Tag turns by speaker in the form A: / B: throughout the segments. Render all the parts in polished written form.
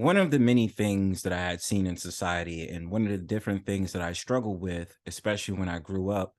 A: One of the many things that I had seen in society, and one of the different things that I struggled with, especially when I grew up,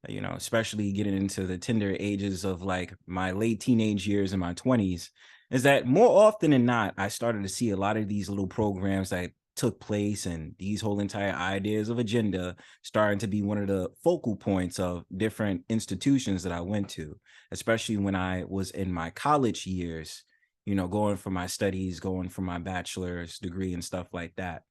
A: especially getting into the tender ages of like my late teenage years and my 20s, is that more often than not, I started to see a lot of these little programs that took place and these whole entire ideas of agenda starting to be one of the focal points of different institutions that I went to, especially when I was in my college years, going for my studies, going for my bachelor's degree and stuff like that.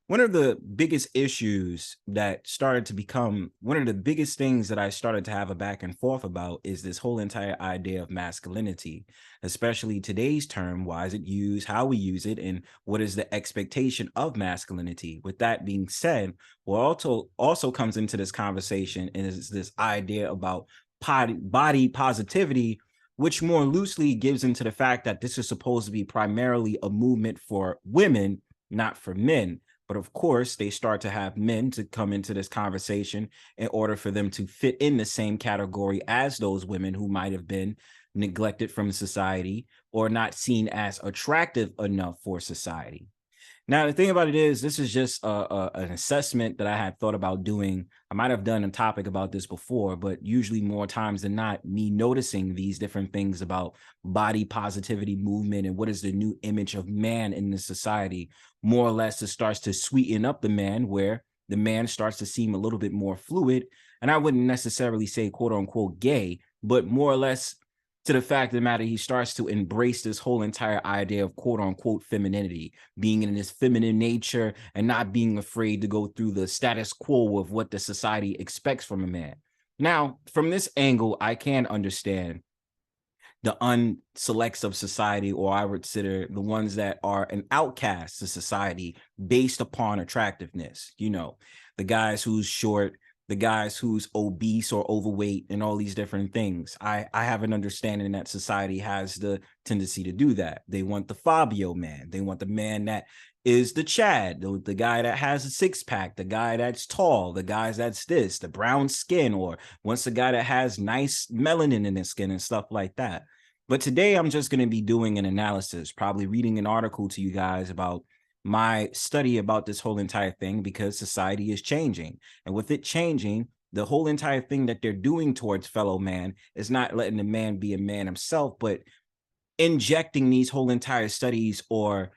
A: One of the biggest issues that started to become one of the biggest things that I started to have a back and forth about is this whole entire idea of masculinity, especially today's term. Why is it used? How we use it? And what is the expectation of masculinity? With that being said, what also comes into this conversation is this idea about body positivity, which more loosely gives into the fact that this is supposed to be primarily a movement for women, not for men. But of course, they start to have men to come into this conversation in order for them to fit in the same category as those women who might have been neglected from society or not seen as attractive enough for society. Now, the thing about it is, this is just an assessment that I had thought about doing. I might have done a topic about this before, but usually more times than not, me noticing these different things about body positivity movement and what is the new image of man in the society, more or less it starts to sweeten up the man, where the man starts to seem a little bit more fluid. And I wouldn't necessarily say quote unquote gay, but more or less to the fact of the matter, he starts to embrace this whole entire idea of quote unquote femininity, being in his feminine nature and not being afraid to go through the status quo of what the society expects from a man. Now, from this angle, I can understand the unselects of society, or I would consider the ones that are an outcast to society based upon attractiveness. The guys who's short, the guys who's obese or overweight, and all these different things. I have an understanding that society has the tendency to do that. They want the Fabio man. They want the man that is the Chad, the guy that has a six pack, the guy that's tall, the guys that's this, the brown skin, or wants a guy that has nice melanin in his skin and stuff like that. But today I'm just going to be doing an analysis, probably reading an article to you guys about my study about this whole entire thing, because society is changing. And with it changing, the whole entire thing that they're doing towards fellow man is not letting the man be a man himself, but injecting these whole entire studies or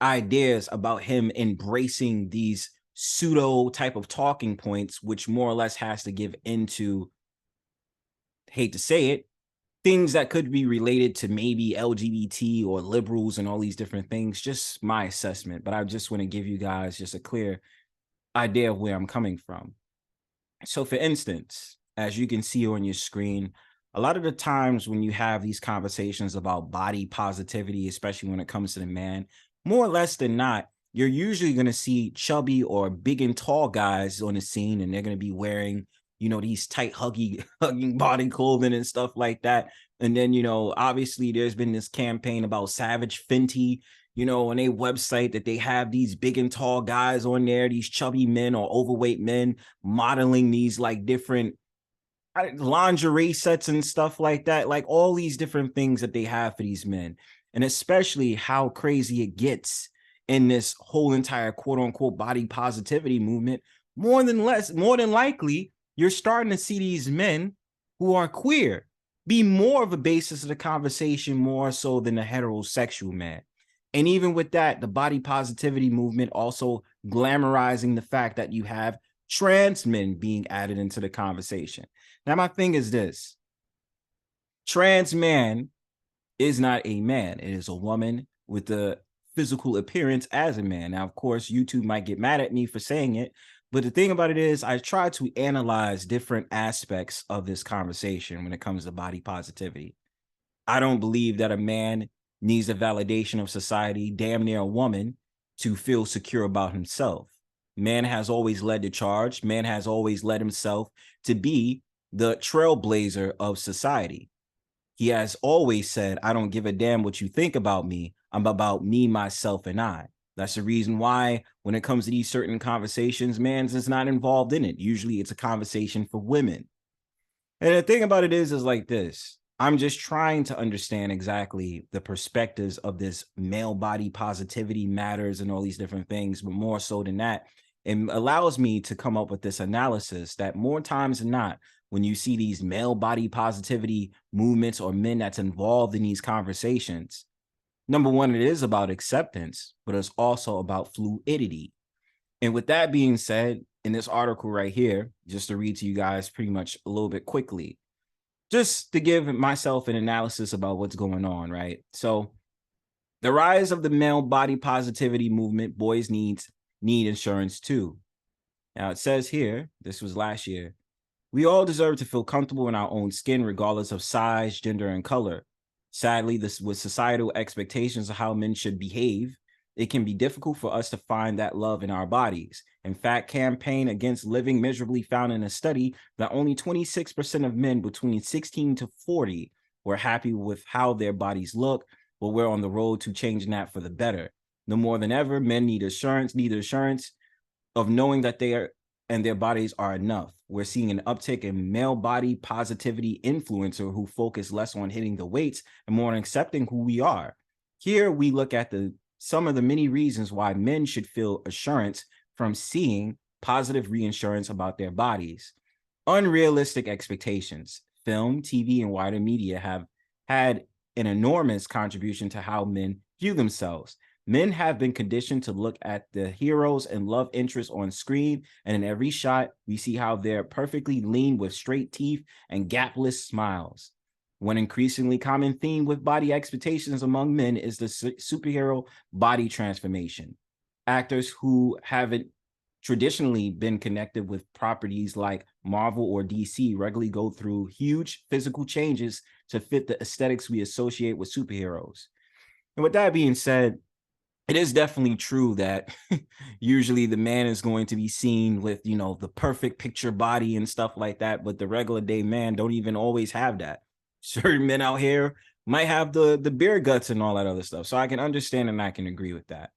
A: ideas about him embracing these pseudo type of talking points, which more or less has to give into, hate to say it, things that could be related to maybe LGBT or liberals and all these different things. Just my assessment, but I just want to give you guys just a clear idea of where I'm coming from. So for instance, as you can see on your screen, a lot of the times when you have these conversations about body positivity, especially when it comes to the man, more or less than not, you're usually going to see chubby or big and tall guys on the scene, and they're going to be wearing, these tight hugging body clothing and stuff like that. And then, obviously there's been this campaign about Savage Fenty, on a website, that they have these big and tall guys on there, these chubby men or overweight men modeling these like different lingerie sets and stuff like that, like all these different things that they have for these men. And especially how crazy it gets in this whole entire quote unquote body positivity movement. More than likely, you're starting to see these men who are queer be more of a basis of the conversation, more so than the heterosexual man. And even with that, the body positivity movement also glamorizing the fact that you have trans men being added into the conversation. Now, my thing is this: trans man is not a man. It is a woman with the physical appearance as a man. Now, of course, YouTube might get mad at me for saying it, but the thing about it is, I try to analyze different aspects of this conversation when it comes to body positivity. I don't believe that a man needs the validation of society, damn near a woman, to feel secure about himself. Man has always led the charge. Man has always led himself to be the trailblazer of society. He has always said, I don't give a damn what you think about me. I'm about me, myself, and I. That's the reason why when it comes to these certain conversations, man's is not involved in it. Usually it's a conversation for women. And the thing about it is like this: I'm just trying to understand exactly the perspectives of this male body positivity matters and all these different things, but more so than that, it allows me to come up with this analysis that more times than not, when you see these male body positivity movements or men that's involved in these conversations, number one, it is about acceptance, but it's also about fluidity. And with that being said, in this article right here, just to read to you guys pretty much a little bit quickly, just to give myself an analysis about what's going on, right? So the rise of the male body positivity movement, boys need insurance too. Now it says here, this was last year, we all deserve to feel comfortable in our own skin, regardless of size, gender, and color. Sadly, this with societal expectations of how men should behave, it can be difficult for us to find that love in our bodies. In fact, campaign against living miserably found in a study that only 26% of men between 16 to 40 were happy with how their bodies look, but we're on the road to changing that for the better. No more than ever, men need the assurance of knowing that they are and their bodies are enough. We're seeing an uptick in male body positivity influencer who focus less on hitting the weights and more on accepting who we are. Here we look at some of the many reasons why men should feel assurance from seeing positive reassurance about their bodies. Unrealistic expectations. Film, TV, and wider media have had an enormous contribution to how men view themselves. Men have been conditioned to look at the heroes and love interests on screen, and in every shot, we see how they're perfectly lean with straight teeth and gapless smiles. One increasingly common theme with body expectations among men is the superhero body transformation. Actors who haven't traditionally been connected with properties like Marvel or DC regularly go through huge physical changes to fit the aesthetics we associate with superheroes. And with that being said, it is definitely true that usually the man is going to be seen with, the perfect picture body and stuff like that, but the regular day man don't even always have that. Certain men out here might have the beer guts and all that other stuff. So I can understand and I can agree with that.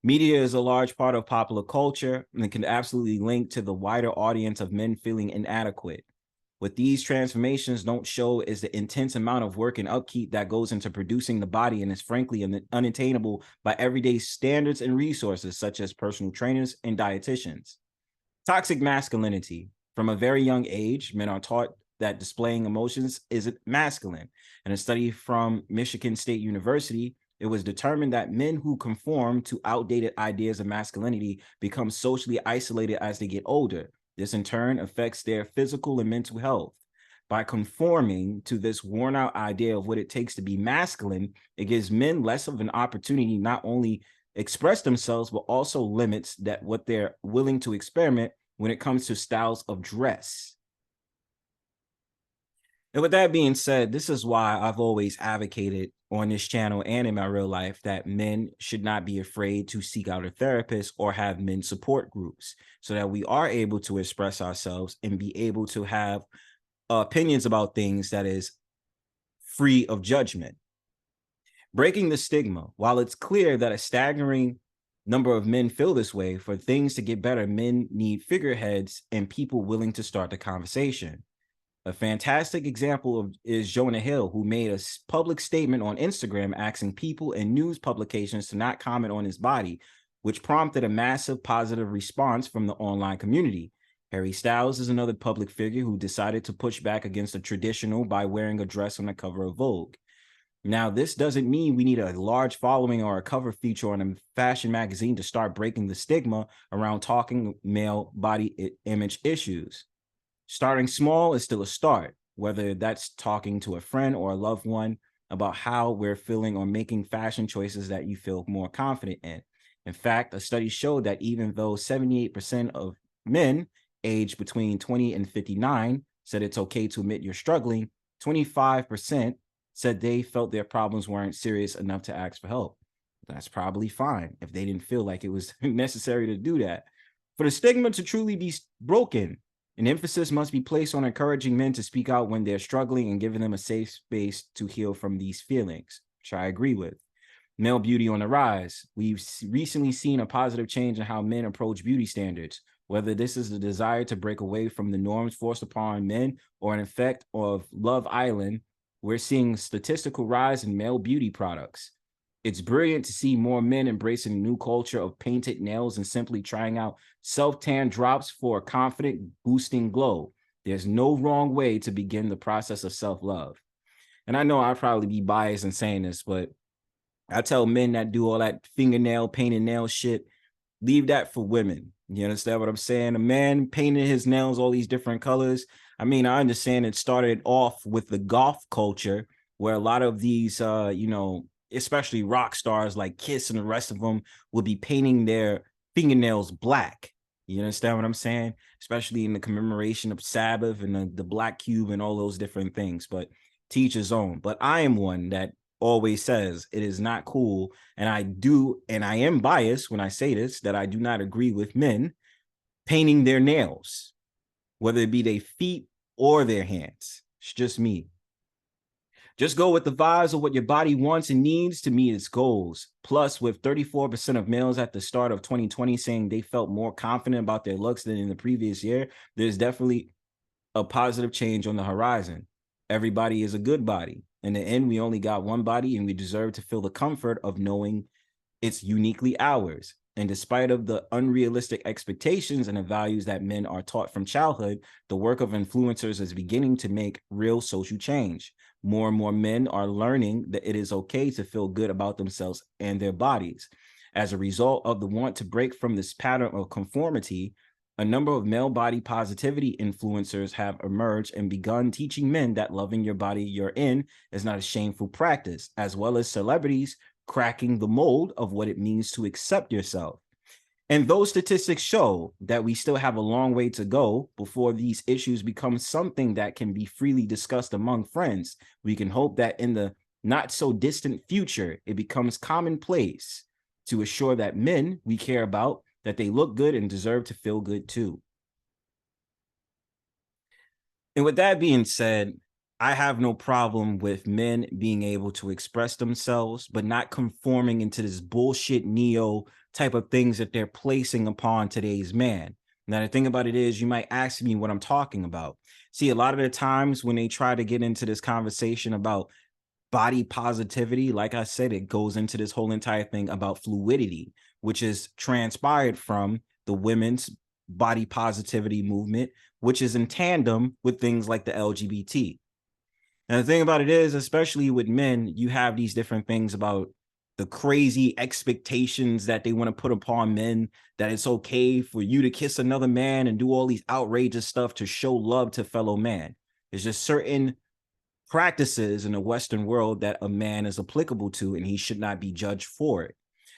A: Media is a large part of popular culture and it can absolutely link to the wider audience of men feeling inadequate. What these transformations don't show is the intense amount of work and upkeep that goes into producing the body and is frankly unattainable by everyday standards and resources such as personal trainers and dietitians. Toxic masculinity. From a very young age, men are taught that displaying emotions is masculine. In a study from Michigan State University, it was determined that men who conform to outdated ideas of masculinity become socially isolated as they get older. This in turn affects their physical and mental health. By conforming to this worn out idea of what it takes to be masculine, it gives men less of an opportunity not only express themselves, but also limits that what they're willing to experiment when it comes to styles of dress. And with that being said, this is why I've always advocated on this channel and in my real life that men should not be afraid to seek out a therapist or have men support groups so that we are able to express ourselves and be able to have opinions about things that is free of judgment. Breaking the stigma. While it's clear that a staggering number of men feel this way, for things to get better, men need figureheads and people willing to start the conversation. A fantastic example is Jonah Hill, who made a public statement on Instagram asking people and news publications to not comment on his body, which prompted a massive positive response from the online community. Harry Styles is another public figure who decided to push back against the traditional by wearing a dress on the cover of Vogue. Now, this doesn't mean we need a large following or a cover feature on a fashion magazine to start breaking the stigma around talking male body image issues. Starting small is still a start, whether that's talking to a friend or a loved one about how we're feeling or making fashion choices that you feel more confident in. In fact, a study showed that even though 78% of men aged between 20 and 59 said it's okay to admit you're struggling, 25% said they felt their problems weren't serious enough to ask for help. That's probably fine if they didn't feel like it was necessary to do that. For the stigma to truly be broken, an emphasis must be placed on encouraging men to speak out when they're struggling and giving them a safe space to heal from these feelings, which I agree with. Male beauty on the rise. We've recently seen a positive change in how men approach beauty standards, whether this is the desire to break away from the norms forced upon men or an effect of Love Island we're seeing statistical rise in male beauty products. It's brilliant to see more men embracing a new culture of painted nails and simply trying out self-tan drops for a confident, boosting glow. There's no wrong way to begin the process of self-love. And I know I'll probably be biased in saying this, but I tell men that do all that fingernail, painted nail shit, leave that for women. You understand what I'm saying? A man painting his nails all these different colors. I mean, I understand it started off with the goth culture, where a lot of these, especially rock stars like Kiss and the rest of them would be painting their fingernails black. You understand what I'm saying? Especially in the commemoration of Sabbath and the Black Cube and all those different things. But teach his own. But I am one that always says it is not cool. And I am biased when I say this, that I do not agree with men painting their nails, whether it be their feet or their hands. It's just me. Just go with the vibes of what your body wants and needs to meet its goals. Plus, with 34% of males at the start of 2020 saying they felt more confident about their looks than in the previous year, there's definitely a positive change on the horizon. Everybody is a good body. In the end, we only got one body, and we deserve to feel the comfort of knowing it's uniquely ours. And despite of the unrealistic expectations and the values that men are taught from childhood, the work of influencers is beginning to make real social change. More and more men are learning that it is okay to feel good about themselves and their bodies. As a result of the want to break from this pattern of conformity, a number of male body positivity influencers have emerged and begun teaching men that loving your body you're in is not a shameful practice, as well as celebrities cracking the mold of what it means to accept yourself. And those statistics show that we still have a long way to go before these issues become something that can be freely discussed among friends. We can hope that in the not so distant future, it becomes commonplace to assure that men we care about, that they look good and deserve to feel good too. And with that being said, I have no problem with men being able to express themselves, but not conforming into this bullshit neo type of things that they're placing upon today's man. Now, the thing about it is, you might ask me what I'm talking about. See, a lot of the times when they try to get into this conversation about body positivity, like I said, it goes into this whole entire thing about fluidity, which is transpired from the women's body positivity movement, which is in tandem with things like the LGBT. And the thing about it is, especially with men, you have these different things about the crazy expectations that they want to put upon men, that it's okay for you to kiss another man and do all these outrageous stuff to show love to fellow man. There's just certain practices in the Western world that a man is applicable to, and he should not be judged for it.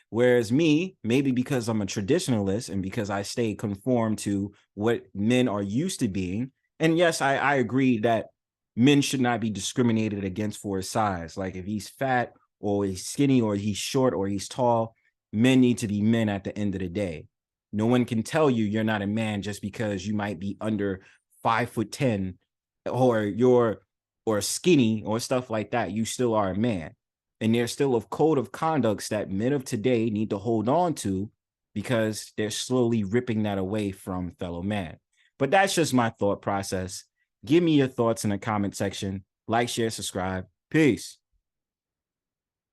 A: Whereas me, maybe because I'm a traditionalist and because I stay conformed to what men are used to being. And yes, I agree that men should not be discriminated against for his size. Like if he's fat or he's skinny or he's short or he's tall, men need to be men at the end of the day. No one can tell you you're not a man just because you might be under 5'10" or you're or skinny or stuff like that. You still are a man. And there's still a code of conducts that men of today need to hold on to because they're slowly ripping that away from fellow man. But that's just my thought process. Give me your thoughts in the comment section. Like, share, subscribe. Peace.